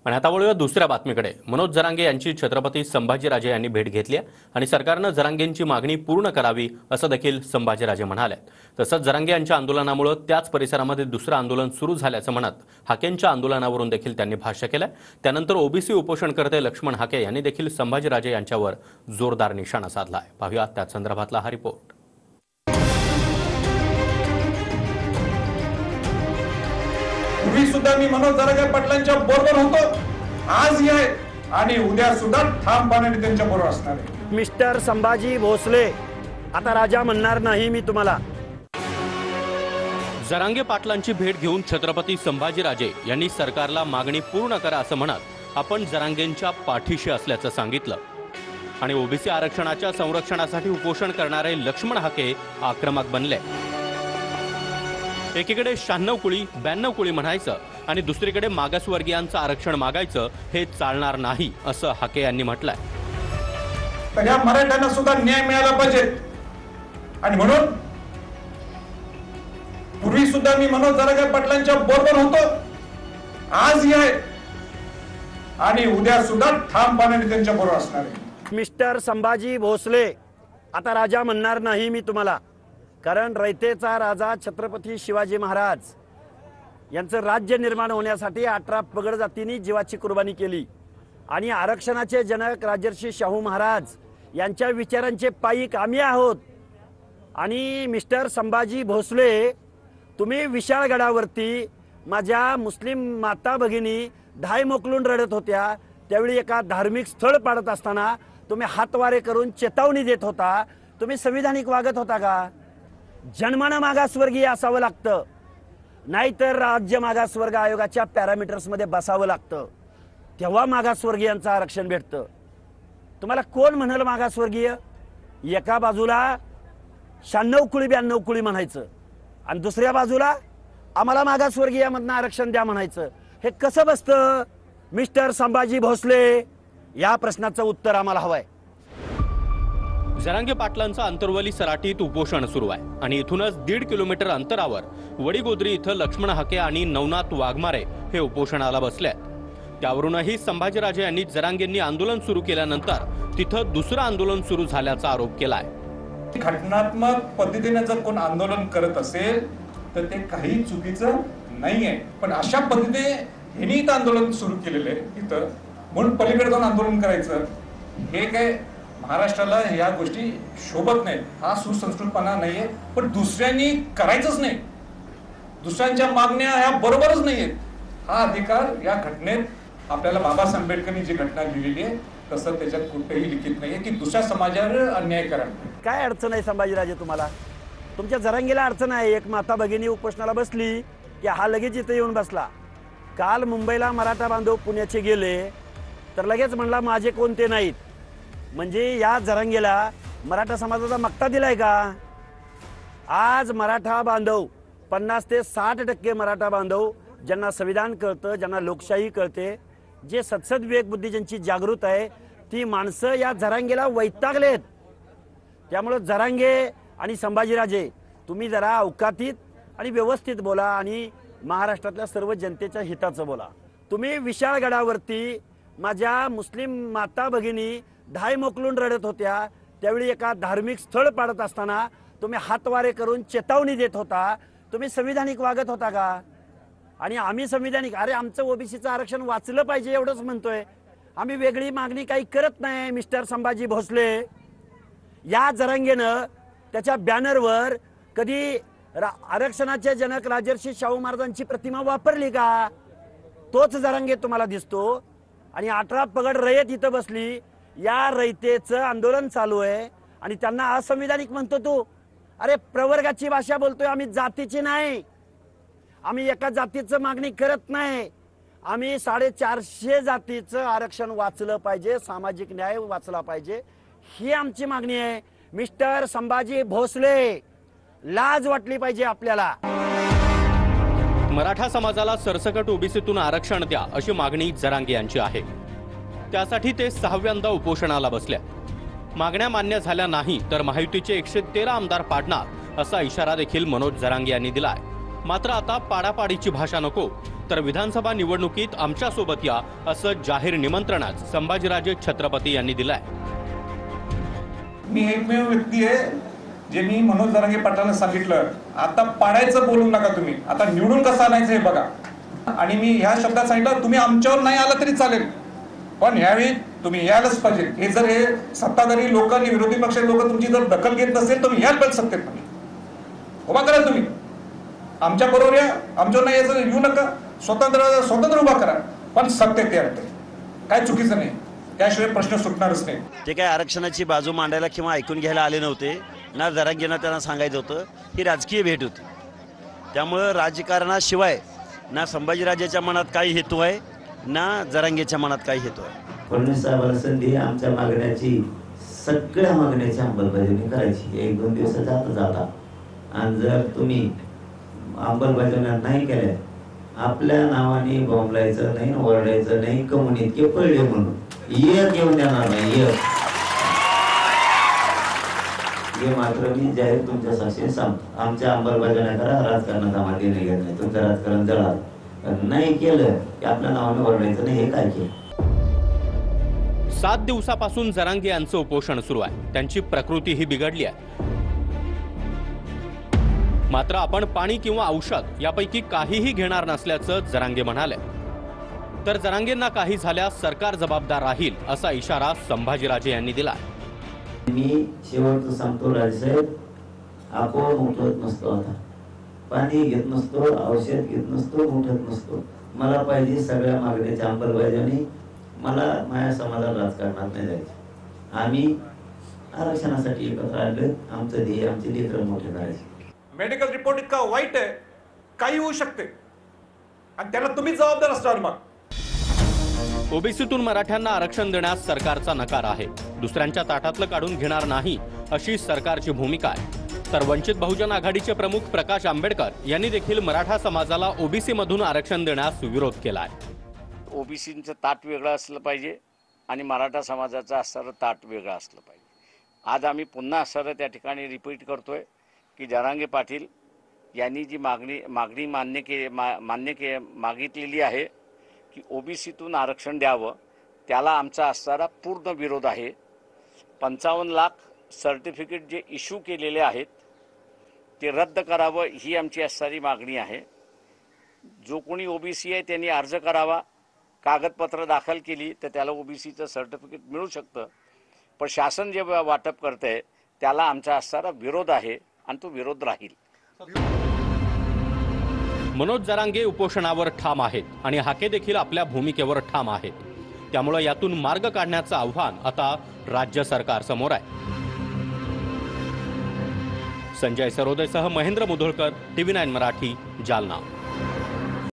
आणि आता वळूया दुसऱ्या बातमीकडे। मनोज जरांगे यांची छत्रपती संभाजीराजे यांनी भेट घेतली आणि सरकारने जरांगेंची मागणी पूर्ण करावी असं देखील संभाजीराजे म्हणाले। तसंच जरांगे यांच्या आंदोलनामुळे त्याच परिसरामध्ये दुसरं आंदोलन सुरू झाल्याचं म्हणत हाकेंच्या आंदोलनावरून देखील त्यांनी भाष्य केलं। त्यानंतर ओबीसी उपोषणकर्ते लक्ष्मण हाके यांनी देखील संभाजीराजे यांच्यावर जोरदार निशाणा साधला। पाहूया त्या संदर्भातला हा रिपोर्ट। पूर्वी सुद्धा मी मनोज जरांगे पाटलांच्या बरोबर होतो, आज आहे आणि उद्या सुद्धा ठामपणे त्यांच्या बरोबर असणार आहे। मिस्टर संभाजी भोसले, आता राजा म्हणणार नाही मी तुम्हाला। जरांगे पाटलांची भेट घेऊन छत्रपती संभाजीराजे यांनी सरकारला मागणी पूर्ण करा असं म्हणत आपण जरांगेंच्या पाठीशी असल्याचं सांगितलं आणि ओबीसी आरक्षणाच्या संरक्षणासाठी उपोषण करणारे लक्ष्मण हाके आक्रमक बनले। एकीकडे 96 कुळी 92 कुळी म्हणायचं आणि दुसरीकडे मागासवर्गीयांचं आरक्षण मागायचं हे चालणार नाही असं हाके यांनी म्हटलंय। तर या मराठ्यांना सुद्धा न्याय मिळाला पाहिजे आणि म्हणून पूर्वी सुद्धा मी मनोज जरांगे पाटलांच्या बरोबर होतो, आज आहे आणि उद्या सुद्धा ठामपणे त्यांच्या बरोबर असणार आहे। मिस्टर संभाजी भोसले, आता राजा म्हणणार नाही मी तुम्हाला, कारण रयतेचा राजा छत्रपती शिवाजी महाराज यांचं राज्य निर्माण होण्यासाठी 18 पगड जातींनी जीवाची कुर्बानी केली आणि आरक्षणाचे जनक राजर्षी शाहू महाराज यांच्या विचारांचे पायीक आम्ही आहोत। आणि मिस्टर संभाजी भोसले, तुम्ही विशाळगडावरती माझ्या मुस्लिम माता भगिनी धाय मोकलून रडत होत्या, त्यावेळी एका धार्मिक स्थळ पाडत असताना तुम्ही हातवारे करून चेतावणी देत होता। तुम्ही संविधानिक वागत होता का? जन्मानं मागासवर्गीय असावं लागतं, नाहीतर राज्य मागासवर्ग आयोगाच्या पॅरामीटर्समध्ये बसावं लागतं, तेव्हा मागासवर्गीयांचं आरक्षण भेटतं। तुम्हाला कोण म्हणाल मागासवर्गीय? एका बाजूला 96 कुळी 92 कुळी म्हणायचं आणि दुसऱ्या बाजूला आम्हाला मागासवर्गीयामधनं आरक्षण द्या म्हणायचं। हे कसं बसतं? मिस्टर संभाजी भोसले, या प्रश्नाचं उत्तर आम्हाला हवंय। जरांगे पाटलांचं अंतरवली सराटीत उपोषण सुरू आहे आणि इथूनच 1.5 किलोमीटर अंतरावर वडीगोद्री इथं लक्ष्मण हाके आणि नवनाथ वाघमारे हे उपोषणाला बसले। त्यावरूनही संभाजीराजे यांनी जरांगेंनी आंदोलन सुरू केल्यानंतर तिथं दुसरं आंदोलन सुरू झाल्याचा आरोप केलाय। घटनात्मक पद्धतीने जर कोण आंदोलन करत असेल तर ते काही चुकीचं नाहीये, पण अशा पद्धतीने ह्यांनी इथं आंदोलन सुरू केलेलं आहे इथं म्हणून पलीकडे जाऊन आंदोलन करायचं हे काय महाराष्ट्राला या गोष्टी शोभत नाहीत। हा सुसंस्कृतपणा नाहीये, पण दुसऱ्यांनी करायचंच नाही, दुसऱ्यांच्या मागण्या ह्या बरोबरच नाहीयेत। हा अधिकार या घटनेत आपल्याला बाबासाहेब आंबेडकरांनी जी घटना लिहिलेली आहे तसं त्याच्यात कुठेही लिखित नाहीये की दुसऱ्या समाजावर अन्याय करा। काय अडचण आहे संभाजीराजे तुम्हाला? तुमच्या जरांगेला अडचण आहे। एक माता भगिनी उपोषणाला बसली की हा लगेच इथे येऊन बसला। काल मुंबईला मराठा बांधव पुण्याचे गेले तर लगेच म्हणला माझे कोणते नाहीत। म्हणजे या जरांगेला मराठा समाजाचा मक्ता दिलाय का? आज मराठा बांधव 50 ते 60% मराठा बांधव ज्यांना संविधान कळतं, ज्यांना लोकशाही कळते, जे सत्सद विवेक बुद्धी ज्यांची जागृत आहे, ती माणसं या जरांगेला वैतागलेत। त्यामुळे जरांगे आणि संभाजीराजे, तुम्ही जरा अवकातीत आणि व्यवस्थित बोला आणि महाराष्ट्रातल्या सर्व जनतेच्या हिताचं बोला। तुम्ही विशाळगडावरती माझ्या मुस्लिम माता भगिनी धाय मोकलून रडत होत्या, त्यावेळी एका धार्मिक स्थळ पाडत असताना तुम्ही हातवारे करून चेतावणी देत होता, तुम्ही संविधानिक वागत होता का? आणि आम्ही संविधानिक, अरे आमचं ओबीसीचं आरक्षण वाचलं पाहिजे एवढंच म्हणतोय, आम्ही वेगळी मागणी काही करत नाही। मिस्टर संभाजी भोसले, या जरांगेनं त्याच्या बॅनरवर कधी आरक्षणाचे जनक राजर्षी शाहू महाराजांची प्रतिमा वापरली का? तोच जरांगे तुम्हाला दिसतो आणि 18 पगड रयत इथं बसली, या रयतेचं आंदोलन चालू आहे आणि त्यांना असंविधानिक म्हणतो तू। अरे प्रवर्गाची भाषा बोलतोय आम्ही, जातीची नाही। आम्ही एका जातीचं मागणी करत नाही, आम्ही 450 जातीचं आरक्षण वाचलं पाहिजे, सामाजिक न्याय वाचला पाहिजे, ही आमची मागणी आहे। मिस्टर संभाजी भोसले, लाज वाटली पाहिजे आपल्याला। मराठा समाजाला सरसकट ओबीसीतून आरक्षण द्या अशी मागणी जरांगे यांची आहे। त्यासाठी ते 6व्यांदा उपोषणाला बसले। मागण्या मान्य झाल्या नाही तर महायुतीचे 113 आमदार पाडणार असा इशारा देखील मनोज जरांगे यांनी दिलाय। मात्र आता पाडापाडीची भाषा नको, तर विधानसभा निवडणुकीत आमच्यासोबत या असं जाहीर निमंत्रणच संभाजीराजे छत्रपती यांनी दिलंय। मी एकमेव व्यक्ती आहे जे मी मनोज जरांगे पाटलांना सांगितलं, आता पाडायचं बोलू नका तुम्ही, आता निवडून कसं आणायचं हे बघा। आणि मी ह्या शब्दात सांगितलं, तुम्ही आमच्यावर नाही आला तरी चालेल, पण यावेळी तुम्ही यायलाच पाहिजे। हे जर हे सत्ताधारी लोक आणि विरोधी पक्षाचे लोक तुमची जर दखल घेत नसेल तर यायला पाहिजे सत्तेत, उभा करा तुम्ही आमच्या बरोबर या, आमच्यावर नाही यायचं येऊ नका, स्वतंत्र उभा करा, पण सत्तेत या, काय चुकीचं नाही, त्याशिवाय प्रश्न सुटणारच नाही। ते काय आरक्षणाची बाजू मांडायला किंवा ऐकून घ्यायला आले नव्हते ना, जरांगेंना त्यांना सांगायचं होतं ही राजकीय भेट होती। त्यामुळं राजकारणाशिवाय ना संभाजीराजेच्या मनात काही हेतू आहे ना जरांगेच्या मनात काही हेतू आहे। फडणवीस साहेबांना संधी आमच्या मागण्याची, सगळ्या मागण्याची अंमलबजावणी करायची 1-2 दिवसाच्या आत जाता, आणि जर तुम्ही अंमलबजावणी नाही केल्या, आपल्या नावाने बोंबलायचं नाही, ओरडायचं नाही, कमून इतके पडले म्हणून एक येऊन देणार नाही, हे मात्र मी जाहीर तुमच्या साक्षीने सांगतो। आमच्या अंमलबजावणी करा, राजकारणात आम्हाला देणं घेत नाही, तुमचं राजकारण जळा, नाही केलं की आपल्या नावाने ओरडायचं नाही, हे काय केलं। 7 दिवसापासून जरांगे यांचं उपोषण सुरू आहे, त्यांची प्रकृती ही बिघडली आहे। मात्र आपण पाणी किंवा औषध यापैकी काहीही घेणार नसल्याचं जरांगे म्हणाले। तर जरांगेंना काही झाल्यास सरकार जबाबदार राहील असा इशारा संभाजीराजे यांनी दिला। मी शेवटचं सांगतो राजेसाहेब, आपण उठत नसतो, आता पाणी घेत नसतो, औषध घेत नसतो, उठत नसतो, मला पाहिजे सगळ्या मागण्याची अंमलबजावणी, मला माझ्या समाजात राजकारणात नाही जायचं, आम्ही आरक्षणासाठी एकत्र आलं, आमचं ध्येय आमचे लेकरं मोठे करायचे। मेडिकल रिपोर्ट इतका वाईट आहे, काही होऊ शकते आणि त्याला तुम्ही जबाबदार असणार। मग ओबीसीतून मराठ्यांना आरक्षण देण्यास सरकारचा नकार आहे, दुसऱ्यांच्या ताटातलं काढून घेणार नाही अशी सरकारची भूमिका आहे। तर वंचित बहुजन आघाडीचे प्रमुख प्रकाश आंबेडकर यांनी देखील मराठा समाजाला ओबीसी मधून आरक्षण देण्यास विरोध केला आहे। ओबीसींचं ताट वेगळं असलं पाहिजे आणि मराठा समाजाचं असणारं ताट वेगळं असलं पाहिजे। आज आम्ही पुन्हा असणारं त्या ठिकाणी रिपीट करतोय की जरांगे पाटील यांनी जी मागणी मागितलेली आहे की ओबीसीतून आरक्षण द्यावं, त्याला आमचा असणारा पूर्ण विरोध आहे। 55 लाख सर्टिफिकेट जे इश्यू केलेले आहेत ते रद्द करावं ही आमची असणारी मागणी आहे। जो कोणी ओबीसी आहे त्यांनी अर्ज करावा, कागदपत्र दाखल केली तर त्याला ओबीसीचं सर्टिफिकेट मिळू शकतं, पण शासन जे वाटप करतंय त्याला आमचा असणारा विरोध आहे आणि तो विरोध राहील। मनोज जरांगे उपोषणावर ठाम आहेत आणि हाके देखील आपल्या भूमिकेवर ठाम आहेत, त्यामुळे यातून मार्ग काढण्याचं आव्हान आता राज्य सरकार समोर आहे। संजय सरोदेसह महेंद्र मुधोळकर, TV9 मराठी, जालना।